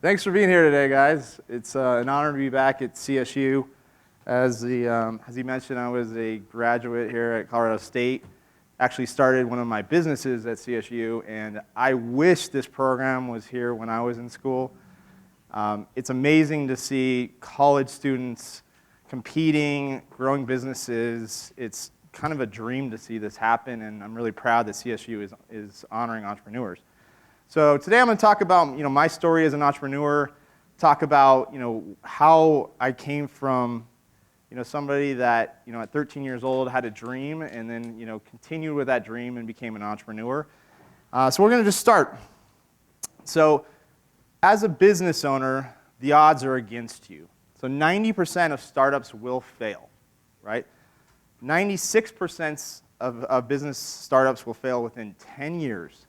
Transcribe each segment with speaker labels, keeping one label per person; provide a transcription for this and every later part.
Speaker 1: Thanks for being here today, guys. It's an honor to be back at CSU. As he mentioned, I was a graduate here at Colorado State. Actually started one of my businesses at CSU, and I wish this program was here when I was in school. It's amazing to see college students competing, growing businesses. It's kind of a dream to see this happen, and I'm really proud that CSU is honoring entrepreneurs. So today I'm going to talk about my story as an entrepreneur, talk about how I came from somebody that at 13 years old had a dream and then continued with that dream and became an entrepreneur. So we're going to just start. So as a business owner, the odds are against you. So 90% of startups will fail, right? 96% of business startups will fail within 10 years.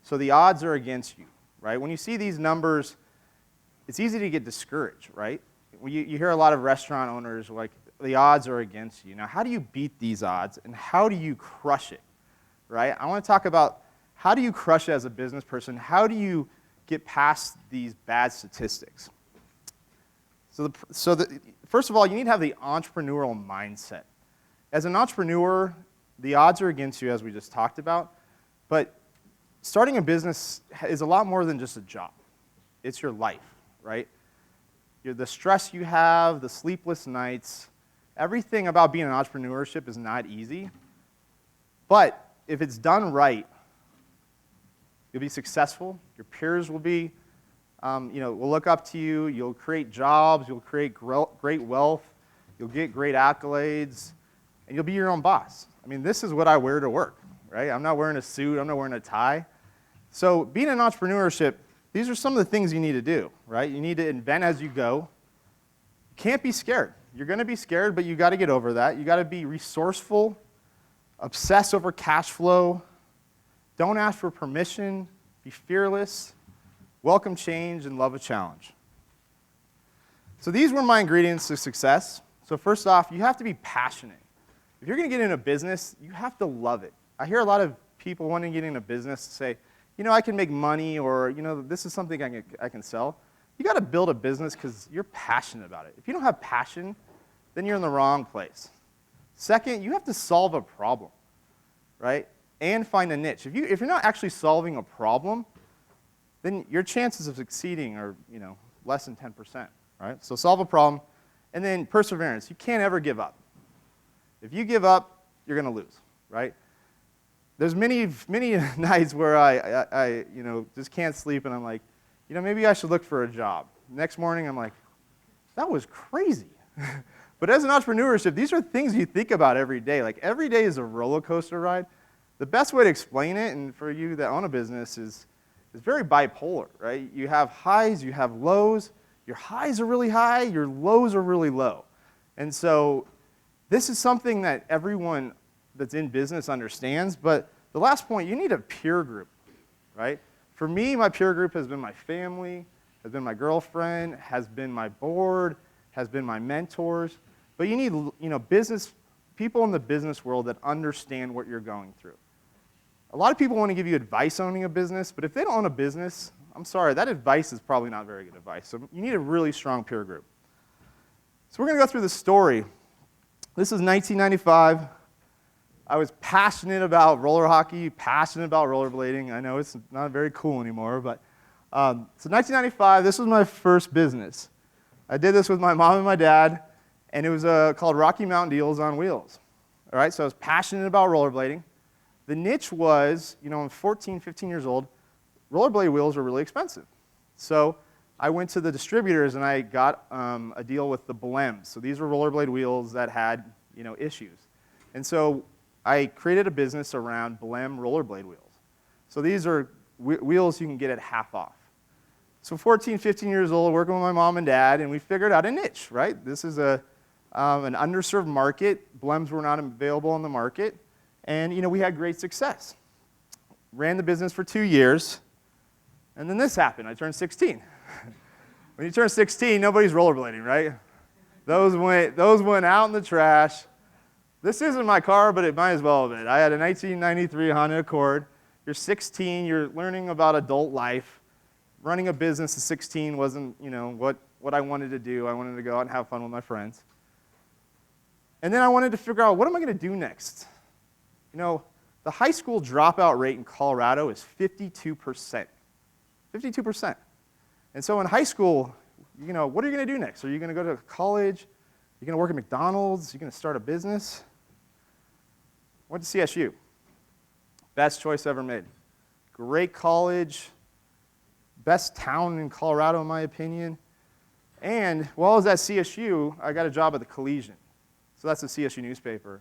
Speaker 1: So the odds are against you, right? When you see these numbers, it's easy to get discouraged, right? You hear a lot of restaurant owners like, the odds are against you. Now, how do you beat these odds, and how do you crush it, right? I want to talk about how do you crush it as a business person? How do you get past these bad statistics? First of all, you need to have the entrepreneurial mindset. As an entrepreneur, the odds are against you, as we just talked about, but starting a business is a lot more than just a job. It's your life, right? The stress you have, the sleepless nights, everything about being an entrepreneurship is not easy. But if it's done right, you'll be successful. Your peers will be, will look up to you. You'll create jobs. You'll create great wealth. You'll get great accolades, and you'll be your own boss. I mean, this is what I wear to work, right? I'm not wearing a suit. I'm not wearing a tie. So being in entrepreneurship, these are some of the things you need to do, right? You need to invent as you go. You can't be scared. You're going to be scared, but you got to get over that. You got to be resourceful, obsess over cash flow, don't ask for permission, be fearless, welcome change, and love a challenge. So these were my ingredients to success. So first off, you have to be passionate. If you're going to get into business, you have to love it. I hear a lot of people wanting to get into business say, I can make money, or, this is something I can sell. You got to build a business because you're passionate about it. If you don't have passion, then you're in the wrong place. Second, you have to solve a problem, right? And find a niche. If you're not actually solving a problem, then your chances of succeeding are, less than 10%, right? So solve a problem, and then perseverance. You can't ever give up. If you give up, you're going to lose, right? There's many nights where I just can't sleep, and I'm like, maybe I should look for a job. Next morning, I'm like, that was crazy. But as an entrepreneurship, these are things you think about every day. Like, every day is a roller coaster ride. The best way to explain it, and for you that own a business, is very bipolar, right? You have highs, you have lows. Your highs are really high, your lows are really low. And so this is something that everyone that's in business understands, but the last point, you need a peer group, right? For me, my peer group has been my family, has been my girlfriend, has been my board, has been my mentors. But you need, business people in the business world that understand what you're going through. A lot of people want to give you advice on owning a business, but if they don't own a business, I'm sorry, that advice is probably not very good advice. So you need a really strong peer group. So we're going to go through the story. This is 1995. I was passionate about roller hockey, passionate about rollerblading. I know it's not very cool anymore, but so 1995, this was my first business. I did this with my mom and my dad, and it was called Rocky Mountain Deals on Wheels. All right, so I was passionate about rollerblading. The niche was, I'm 14, 15 years old, rollerblade wheels were really expensive. So I went to the distributors, and I got a deal with the Blems. So these were rollerblade wheels that had, issues. And so I created a business around Blem rollerblade wheels. So these are wheels you can get at half off. So 14, 15 years old, working with my mom and dad, and we figured out a niche, right? This is an underserved market. Blems were not available on the market, and we had great success. Ran the business for 2 years, and then this happened. I turned 16. When you turn 16, nobody's rollerblading, right? Those went out in the trash. This isn't my car, but it might as well have been. I had a 1993 Honda Accord. You're 16, you're learning about adult life. running a business at 16 wasn't, what I wanted to do. I wanted to go out and have fun with my friends. And then I wanted to figure out, what am I going to do next? The high school dropout rate in Colorado is 52%. 52%. And so in high school, what are you going to do next? Are you going to go to college? Are you going to work at McDonald's? Are you going to start a business? I went to CSU. Best choice ever made. Great college. Best town in Colorado, in my opinion. And while I was at CSU, I got a job at the Collegiate. So that's the CSU newspaper.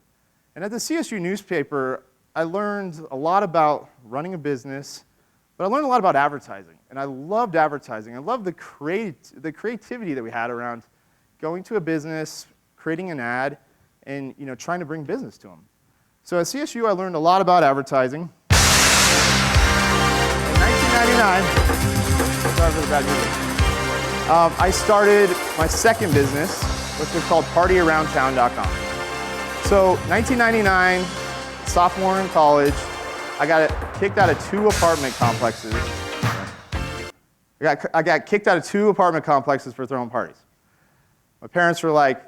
Speaker 1: And at the CSU newspaper, I learned a lot about running a business, but I learned a lot about advertising. And I loved advertising. I loved the creativity that we had around going to a business, creating an ad, and trying to bring business to them. So at CSU, I learned a lot about advertising. In 1999, sorry for the bad music, I started my second business, which was called PartyAroundTown.com. So 1999, sophomore in college, I got kicked out of 2 apartment complexes. I got kicked out of 2 apartment complexes for throwing parties. My parents were like,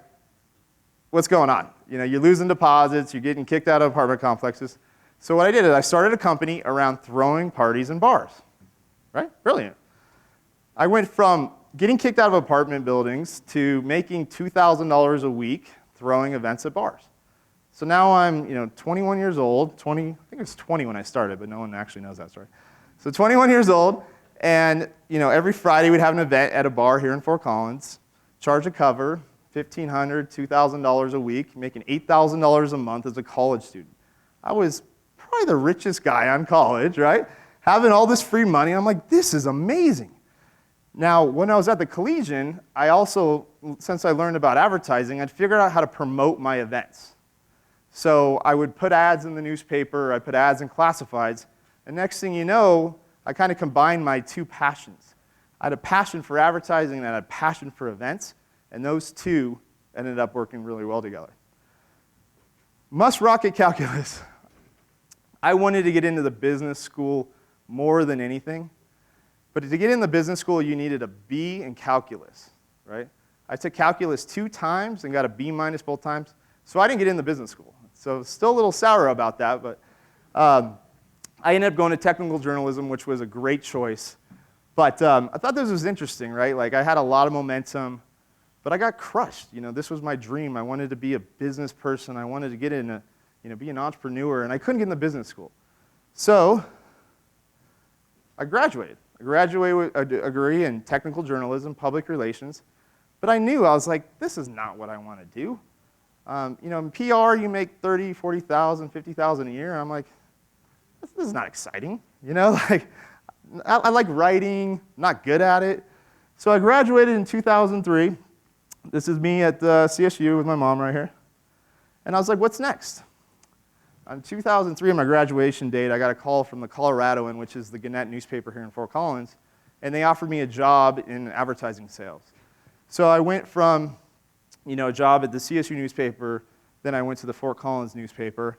Speaker 1: what's going on? You're losing deposits, you're getting kicked out of apartment complexes. So what I did is I started a company around throwing parties in bars. Right? Brilliant. I went from getting kicked out of apartment buildings to making $2,000 a week throwing events at bars. So now I'm 21 years old, I think it was 20 when I started, but no one actually knows that story. So 21 years old, and every Friday we'd have an event at a bar here in Fort Collins, charge a cover, $1,500, $2,000 a week, making $8,000 a month as a college student. I was probably the richest guy on college, right? Having all this free money, I'm like, this is amazing. Now, when I was at the Collegiate, I also, since I learned about advertising, I'd figured out how to promote my events. So I would put ads in the newspaper, I'd put ads in classifieds, and next thing you know, I kind of combined my 2 passions. I had a passion for advertising and I had a passion for events, and those 2 ended up working really well together. Must rocket calculus. I wanted to get into the business school more than anything, but to get in the business school, you needed a B in calculus, right? I took calculus 2 times and got a B- both times, so I didn't get in the business school. So still a little sour about that, but I ended up going to technical journalism, which was a great choice. But I thought this was interesting, right? Like, I had a lot of momentum, but I got crushed. This was my dream. I wanted to be a business person. I wanted to get in be an entrepreneur, and I couldn't get in the business school. So I graduated. I graduated with a degree in technical journalism, public relations, but I knew, I was like, this is not what I want to do. In PR, you make $30,000, $40,000, $50,000 a year, and I'm like, this is not exciting. Like, I like writing, not good at it. So I graduated in 2003. This is me at CSU with my mom right here. And I was like, what's next? On 2003, on my graduation date, I got a call from the Coloradoan, which is the Gannett newspaper here in Fort Collins, and they offered me a job in advertising sales. So I went from a job at the CSU newspaper, then I went to the Fort Collins newspaper,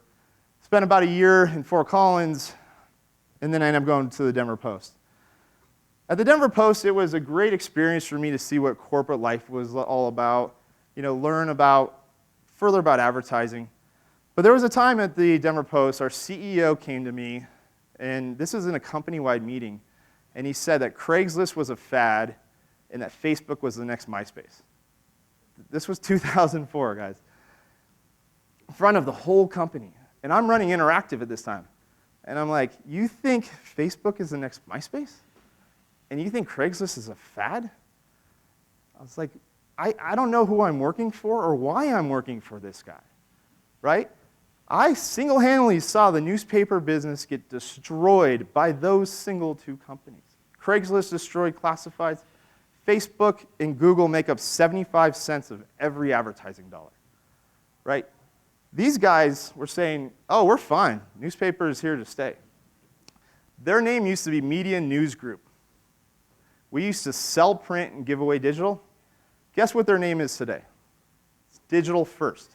Speaker 1: spent about a year in Fort Collins, and then I ended up going to the Denver Post. At the Denver Post, it was a great experience for me to see what corporate life was all about, learn further about advertising. But there was a time at the Denver Post, our CEO came to me, and this was in a company-wide meeting, and he said that Craigslist was a fad and that Facebook was the next MySpace. This was 2004, guys. In front of the whole company. And I'm running Interactive at this time. And I'm like, you think Facebook is the next MySpace? And you think Craigslist is a fad? I was like, I don't know who I'm working for or why I'm working for this guy, right? I single-handedly saw the newspaper business get destroyed by those single 2 companies. Craigslist destroyed classifieds. Facebook and Google make up 75 cents of every advertising dollar, right? These guys were saying, oh, we're fine. Newspaper is here to stay. Their name used to be Media News Group. We used to sell print and give away digital. Guess what their name is today? It's Digital First.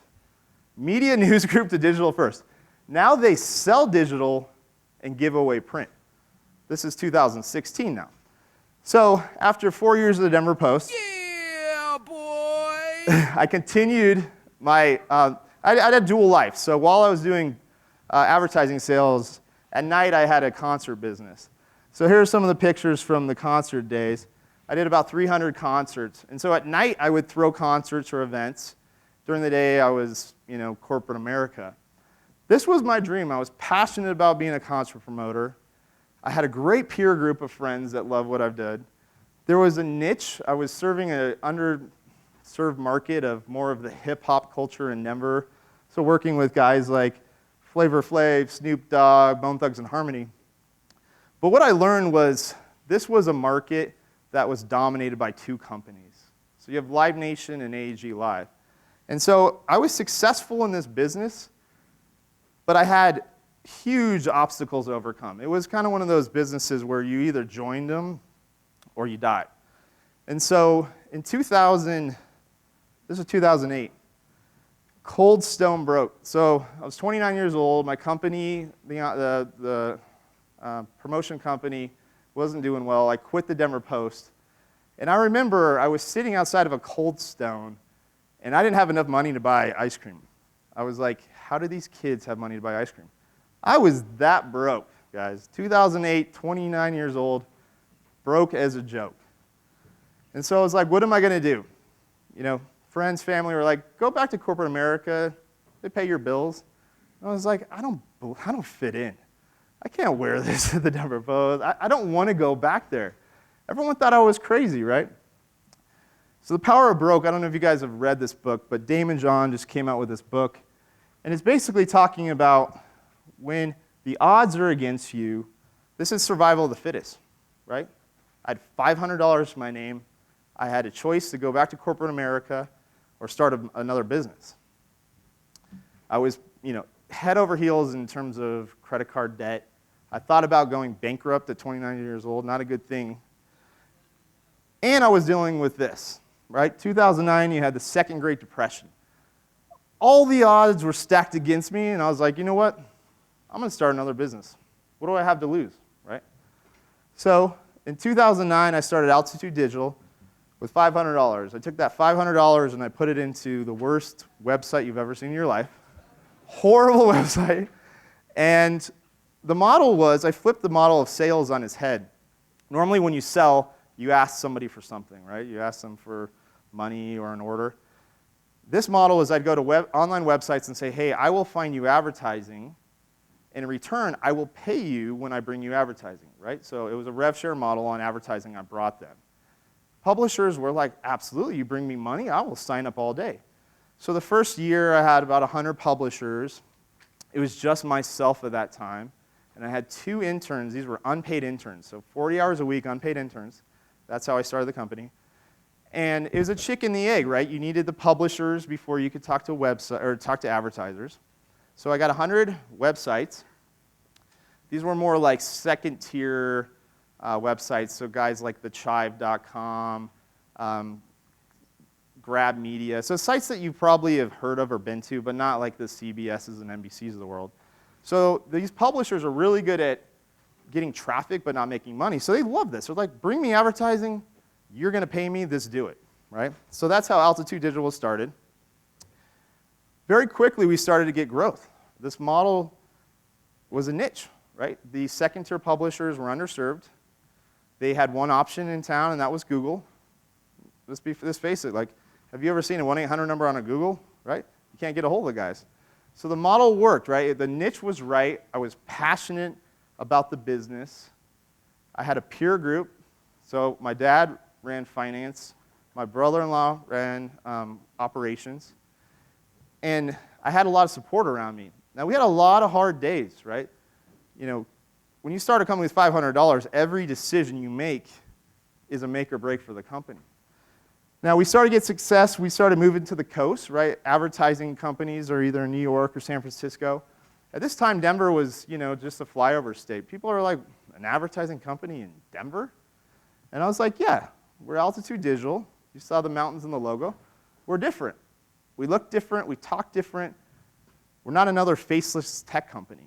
Speaker 1: Media News Group to Digital First. Now they sell digital and give away print. This is 2016 now. So after 4 years of the Denver Post,
Speaker 2: Yeah, boy!
Speaker 1: I continued my, I had a dual life. So while I was doing advertising sales, at night I had a concert business. So here are some of the pictures from the concert days. I did about 300 concerts. And so at night I would throw concerts or events. During the day I was, corporate America. This was my dream. I was passionate about being a concert promoter. I had a great peer group of friends that loved what I've done. There was a niche. I was serving an underserved market of more of the hip-hop culture in Denver. So working with guys like Flavor Flav, Snoop Dogg, Bone Thugs and Harmony. But what I learned was this was a market that was dominated by two companies. So you have Live Nation and AEG Live. And so I was successful in this business, but I had huge obstacles to overcome. It was kind of one of those businesses where you either joined them or you died. And so in 2000, this was 2008, Cold Stone broke. So I was 29 years old. My company, the promotion company, wasn't doing well. I quit the Denver Post. And I remember I was sitting outside of a Cold Stone, and I didn't have enough money to buy ice cream. I was like, how do these kids have money to buy ice cream? I was that broke, guys. 2008, 29 years old, broke as a joke. And so I was like, what am I going to do? Friends, family were like, go back to corporate America. They pay your bills. And I was like, I don't fit in. I can't wear this at the Denver Post. I don't want to go back there. Everyone thought I was crazy, right? So The Power of Broke, I don't know if you guys have read this book, but Damon John just came out with this book. And it's basically talking about when the odds are against you. This is survival of the fittest, right? I had $500 to my name. I had a choice to go back to corporate America or start another business. I was, head over heels in terms of credit card debt. I thought about going bankrupt at 29 years old, not a good thing. And I was dealing with this, right? 2009, you had the Second Great Depression. All the odds were stacked against me, and I was like, you know what? I'm going to start another business. What do I have to lose, right? So in 2009, I started Altitude Digital with $500. I took that $500 and I put it into the worst website you've ever seen in your life. Horrible website. And the model was, I flipped the model of sales on its head. Normally when you sell, you ask somebody for something, right? You ask them for money or an order. This model is I'd go to online websites and say, hey, I will find you advertising. And in return, I will pay you when I bring you advertising, right? So it was a rev share model on advertising I brought them. Publishers were like, absolutely, you bring me money, I will sign up all day. So the first year, I had about 100 publishers. It was just myself at that time. And I had 2 interns. These were unpaid interns, so 40 hours a week, unpaid interns. That's how I started the company. And it was a chicken and the egg, right? You needed the publishers before you could talk to advertisers. So I got 100 websites. These were more like second-tier websites, so guys like thechive.com, Grab Media. So sites that you probably have heard of or been to, but not like the CBSs and NBCs of the world. So these publishers are really good at getting traffic but not making money. So they love this. They're like, bring me advertising, you're going to pay me, this do it, right? So that's how Altitude Digital was started. Very quickly, we started to get growth. This model was a niche, right? The second-tier publishers were underserved. They had one option in town, and that was Google. Let's face it, like, have you ever seen a 1-800 number on a Google, right? You can't get a hold of the guys. So the model worked, right? The niche was right. I was passionate about the business. I had a peer group. So my dad ran finance. My brother-in-law ran operations. And I had a lot of support around me. Now, we had a lot of hard days, right? When you start a company with $500, every decision you make is a make or break for the company. Now, we started to get success. We started moving to the coast, right? Advertising companies are either in New York or San Francisco. At this time, Denver was, just a flyover state. People are like, an advertising company in Denver? And I was like, yeah, we're Altitude Digital. You saw the mountains in the logo. We're different. We look different. We talk different. We're not another faceless tech company.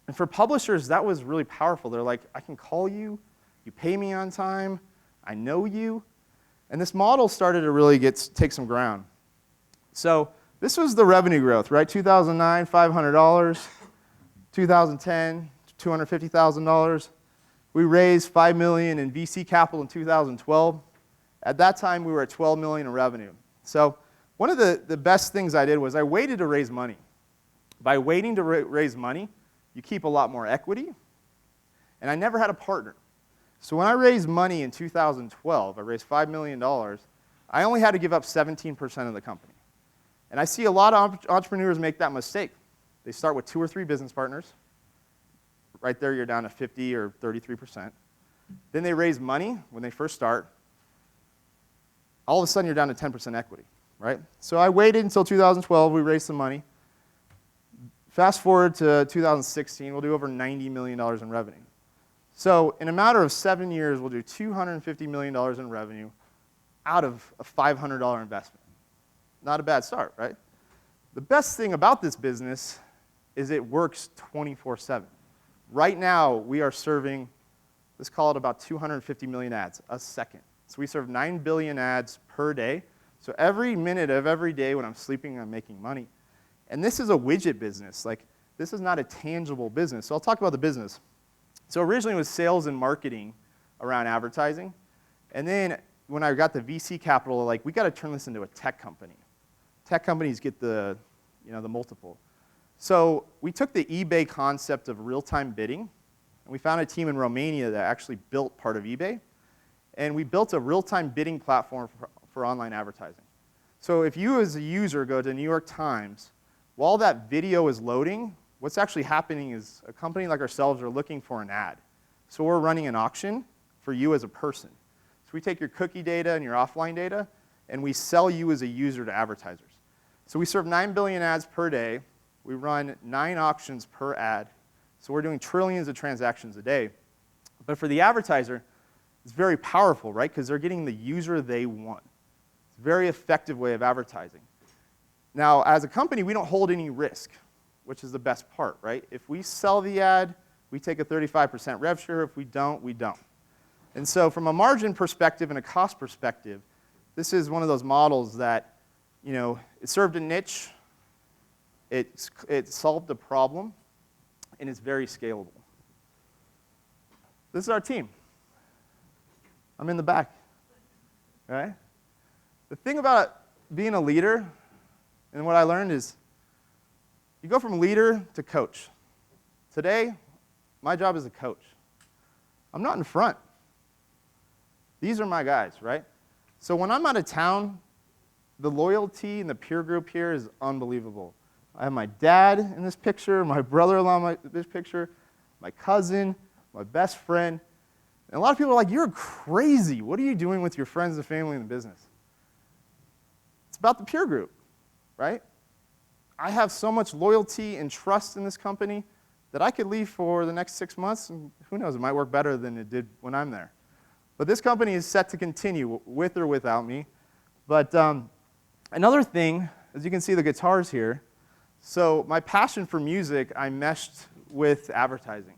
Speaker 1: And for publishers, that was really powerful. They're like, I can call you. You pay me on time. I know you. And this model started to really take some ground. So this was the revenue growth, right? 2009, $500. 2010, $250,000. We raised $5 million in VC capital in 2012. At that time, we were at $12 million in revenue. So one of the best things I did was I waited to raise money. By waiting to raise money, you keep a lot more equity. And I never had a partner. So when I raised money in 2012, I raised $5 million, I only had to give up 17% of the company. And I see a lot of entrepreneurs make that mistake. They start with 2 or 3 business partners. Right there, you're down to 50 or 33%. Then they raise money when they first start. All of a sudden, you're down to 10% equity, right? So I waited until 2012. We raised some money. Fast forward to 2016, we'll do over $90 million in revenue. So in a matter of 7 years, we'll do $250 million in revenue out of a $500 investment. Not a bad start, right? The best thing about this business is it works 24/7. Right now, we are serving, let's call it about 250 million ads a second. So we serve 9 billion ads per day. So every minute of every day when I'm sleeping, I'm making money. And this is a widget business. Like, this is not a tangible business. So I'll talk about the business. So originally it was sales and marketing around advertising. And then when I got the VC capital, like, we got to turn this into a tech company. Tech companies get the multiple. So we took the eBay concept of real-time bidding, and we found a team in Romania that actually built part of eBay, and we built a real-time bidding platform for online advertising. So if you as a user go to New York Times, while that video is loading, what's actually happening is a company like ourselves are looking for an ad. So we're running an auction for you as a person. So we take your cookie data and your offline data, and we sell you as a user to advertisers. So we serve 9 billion ads per day. We run 9 auctions per ad. So we're doing trillions of transactions a day. But for the advertiser, it's very powerful, right? Because they're getting the user they want. It's a very effective way of advertising. Now, as a company, we don't hold any risk, which is the best part, right? If we sell the ad, we take a 35% rev share. If we don't, we don't. And so from a margin perspective and a cost perspective, this is one of those models that, it served a niche, it solved a problem, and it's very scalable. This is our team. I'm in the back, right? The thing about being a leader, and what I learned is, you go from leader to coach. Today, my job is a coach. I'm not in front. These are my guys, right? So when I'm out of town, the loyalty and the peer group here is unbelievable. I have my dad in this picture, my brother-in-law in this picture, my cousin, my best friend. And a lot of people are like, you're crazy. What are you doing with your friends and family in the business? It's about the peer group, right? I have so much loyalty and trust in this company that I could leave for the next 6 months, and who knows, it might work better than it did when I'm there. But this company is set to continue with or without me. But another thing, as you can see the guitars here, so my passion for music, I meshed with advertising.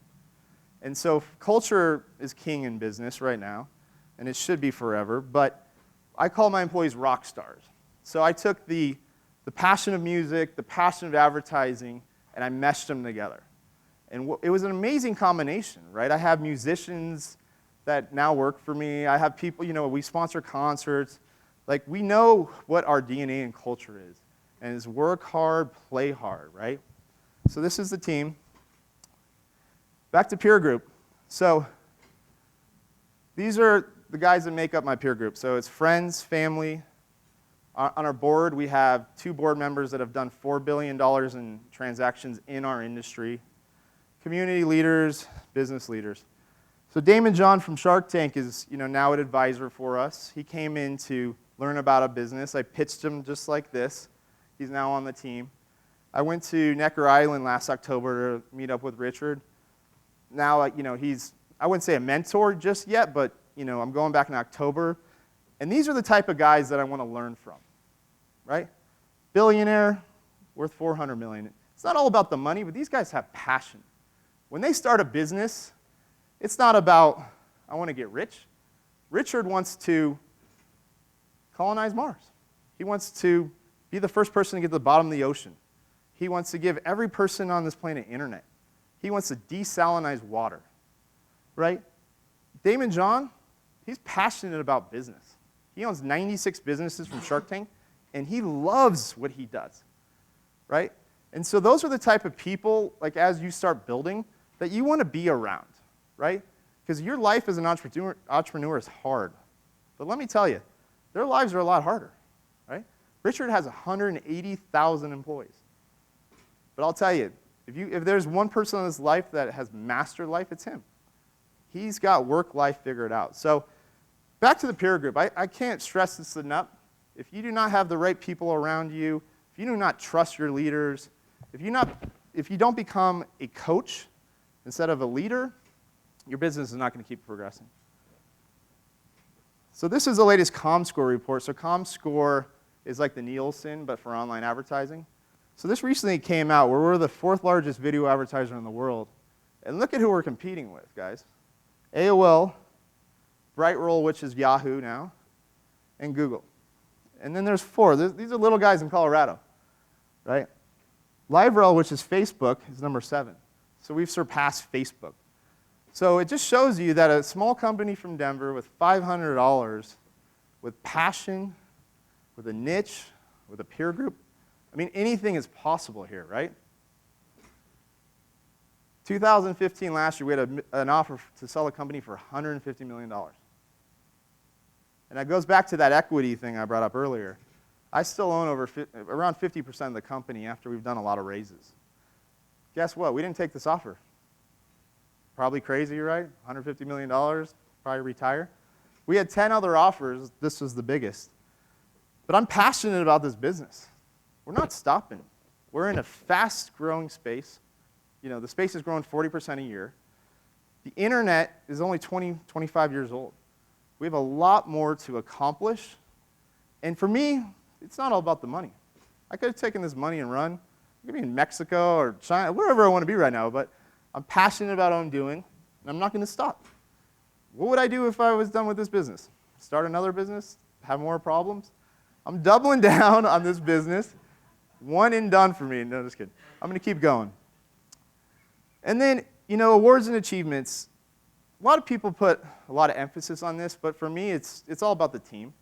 Speaker 1: And so culture is king in business right now, and it should be forever, but I call my employees rock stars. So I took the passion of music, the passion of advertising, and I meshed them together. And it was an amazing combination, right? I have musicians that now work for me. I have people, we sponsor concerts. Like, we know what our DNA and culture is. And it's work hard, play hard, right? So this is the team. Back to peer group. So these are the guys that make up my peer group. So it's friends, family. On our board, we have 2 board members that have done $4 billion in transactions in our industry. Community leaders, business leaders. So Damon John from Shark Tank is now an advisor for us. He came in to learn about a business. I pitched him just like this. He's now on the team. I went to Necker Island last October to meet up with Richard. Now, he's, I wouldn't say a mentor just yet, but I'm going back in October. And these are the type of guys that I want to learn from, right? Billionaire, worth $400 million. It's not all about the money, but these guys have passion. When they start a business, it's not about, I want to get rich. Richard wants to colonize Mars. He wants to be the first person to get to the bottom of the ocean. He wants to give every person on this planet internet. He wants to desalinize water, right? Damon John, he's passionate about business. He owns 96 businesses from Shark Tank, and he loves what he does, right? And so those are the type of people, like as you start building, that you want to be around, right? Because your life as an entrepreneur is hard. But let me tell you, their lives are a lot harder, right? Richard has 180,000 employees. But I'll tell you, if there's one person in his life that has mastered life, it's him. He's got work-life figured out. So back to the peer group. I can't stress this enough. If you do not have the right people around you, if you do not trust your leaders, if you don't become a coach instead of a leader, your business is not going to keep progressing. So this is the latest ComScore report. So ComScore is like the Nielsen, but for online advertising. So this recently came out where we're the 4th largest video advertiser in the world. And look at who we're competing with, guys. AOL, Brightroll, which is Yahoo now, and Google. And then there's 4. These are little guys in Colorado, right? LiveRail, which is Facebook, is number 7. So we've surpassed Facebook. So it just shows you that a small company from Denver with $500, with passion, with a niche, with a peer group, I mean, anything is possible here, right? 2015, last year, we had an offer to sell a company for $150 million. And that goes back to that equity thing I brought up earlier. I still own around 50% of the company after we've done a lot of raises. Guess what? We didn't take this offer. Probably crazy, right? $150 million, probably retire. We had 10 other offers. This was the biggest. But I'm passionate about this business. We're not stopping. We're in a fast-growing space. You know, the space is growing 40% a year. The internet is only 25 years old. We have a lot more to accomplish. And for me, it's not all about the money. I could have taken this money and run. I could be in Mexico or China, wherever I want to be right now, but I'm passionate about what I'm doing, and I'm not going to stop. What would I do if I was done with this business? Start another business? Have more problems? I'm doubling down on this business. One and done for me. No, just kidding. I'm going to keep going. And then, you know, awards and achievements. A lot of people put a lot of emphasis on this, but for me, it's all about the team.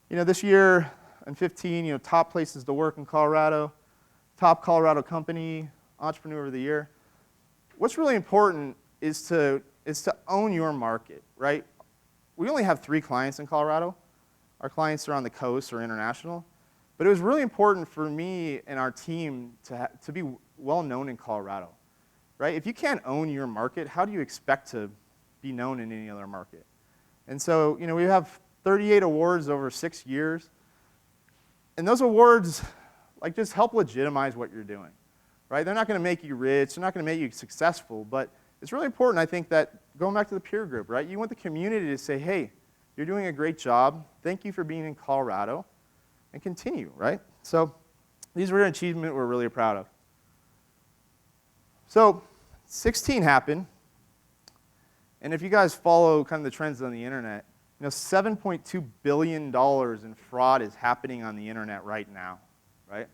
Speaker 1: You know, this year in 15, you know, top places to work in Colorado, top Colorado company, entrepreneur of the year. What's really important is to own your market, right? We only have 3 clients in Colorado. Our clients are on the coast or international. But it was really important for me and our team to be well known in Colorado, right? If you can't own your market, how do you expect to be known in any other market? And so, you know, we have 38 awards over 6 years. And those awards, like, just help legitimize what you're doing, right? They're not going to make you rich. They're not going to make you successful. But it's really important, I think, that going back to the peer group, right? You want the community to say, hey, you're doing a great job. Thank you for being in Colorado. And continue, right? So these were an achievement we're really proud of. So 16 happened. And if you guys follow kind of the trends on the internet, you know, $7.2 billion in fraud is happening on the internet right now, right?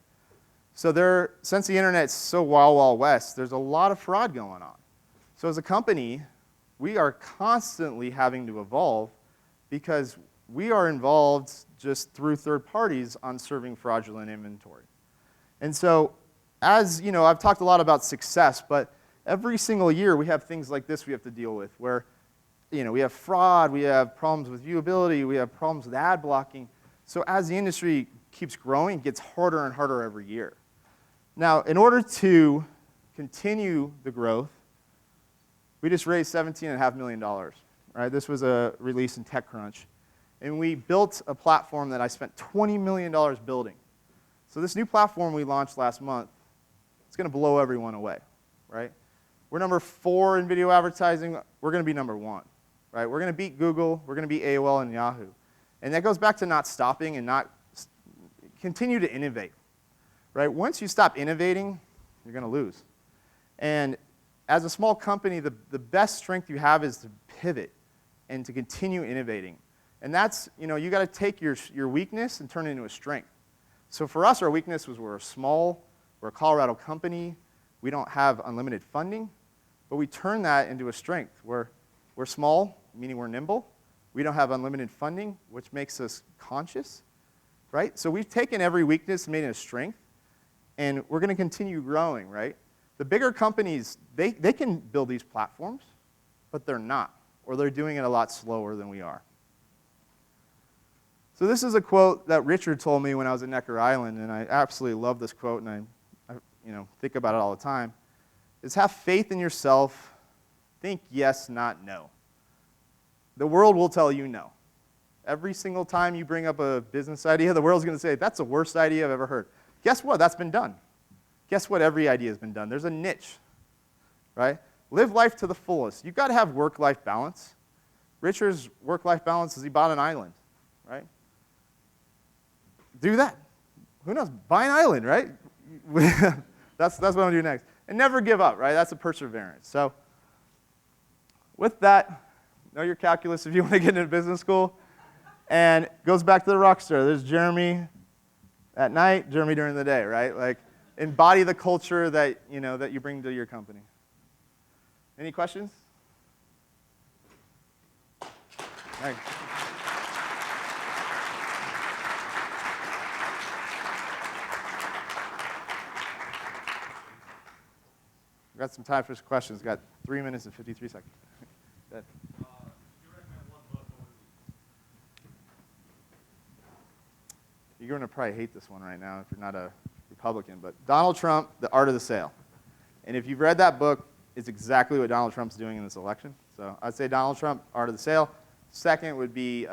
Speaker 1: So since the internet's so wild, wild west, there's a lot of fraud going on. So as a company, we are constantly having to evolve because we are involved just through third parties on serving fraudulent inventory. And so, as you know, I've talked a lot about success, but every single year we have things like this we have to deal with where, you know, we have fraud, we have problems with viewability, we have problems with ad blocking. So as the industry keeps growing, it gets harder and harder every year. Now, in order to continue the growth, we just raised $17.5 million. Right? This was a release in TechCrunch. And we built a platform that I spent $20 million building. So this new platform we launched last month, it's going to blow everyone away, right? We're number 4 in video advertising. We're going to be number 1, right? We're going to beat Google. We're going to beat AOL and Yahoo. And that goes back to not stopping and not continue to innovate, right? Once you stop innovating, you're going to lose. And as a small company, the best strength you have is to pivot and to continue innovating. And that's, you got to take your weakness and turn it into a strength. So for us, our weakness was we're a Colorado company, we don't have unlimited funding, but we turn that into a strength. We're small, meaning we're nimble. We don't have unlimited funding, which makes us conscious, right? So we've taken every weakness and made it a strength, and we're going to continue growing, right? The bigger companies, they can build these platforms, but they're not, or they're doing it a lot slower than we are. So this is a quote that Richard told me when I was at Necker Island, and I absolutely love this quote, and I think about it all the time. It's have faith in yourself, think yes, not no. The world will tell you no. Every single time you bring up a business idea, the world's going to say, that's the worst idea I've ever heard. Guess what? That's been done. Guess what? Every idea has been done. There's a niche, right? Live life to the fullest. You've got to have work-life balance. Richard's work-life balance is he bought an island, right? Do that. Who knows? Buy an island, right? That's what I'm going to do next. And never give up, right? That's a perseverance. So with that, know your calculus if you want to get into business school. And goes back to the rock star. There's Jeremy at night, Jeremy during the day, right? Like, embody the culture that you bring to your company. Any questions? All right. We've got some time for some questions. Got 3 minutes and 53 seconds. Go ahead. You're going to probably hate this one right now if you're not a Republican, but Donald Trump, The Art of the Sale. And if you've read that book, it's exactly what Donald Trump's doing in this election. So I'd say Donald Trump, Art of the Sale. Second would be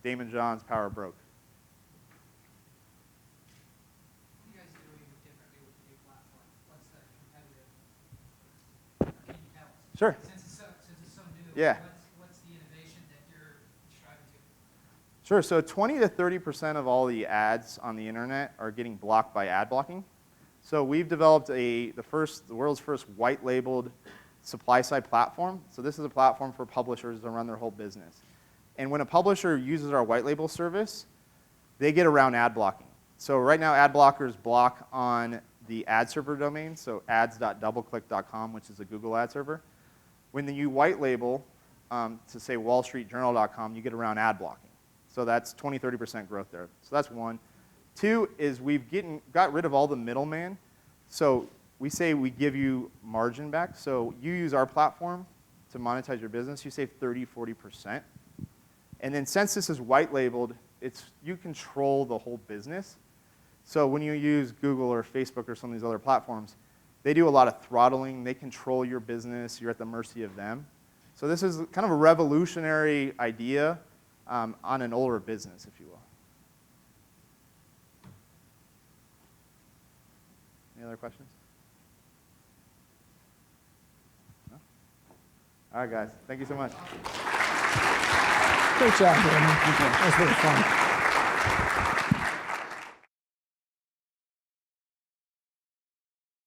Speaker 1: Damon John's Power Broke.
Speaker 3: What are you guys doing differently with the new platform? What's the competitive? Can you tell us?
Speaker 1: Sure.
Speaker 3: Since it's so new,
Speaker 1: Yeah.
Speaker 3: what's the innovation that you're striving to?
Speaker 1: Sure. So 20 to 30% of all the ads on the internet are getting blocked by ad blocking. So we've developed the world's first white labeled supply side platform. So this is a platform for publishers to run their whole business. And when a publisher uses our white label service, they get around ad blocking. So right now, ad blockers block on the ad server domain, so ads.doubleclick.com, which is a Google ad server. When you white label to say wallstreetjournal.com, you get around ad blocking. So that's 20, 30% growth there. So that's one. Two is we've got rid of all the middleman. So we say we give you margin back. So you use our platform to monetize your business, you save 30, 40%. And then since this is white labeled, you control the whole business. So when you use Google or Facebook or some of these other platforms, they do a lot of throttling. They control your business. You're at the mercy of them. So this is kind of a revolutionary idea on an older business, if you will. Any other questions? No? All right, guys. Thank you so much.
Speaker 4: Great job, Jeremy. That was really fun.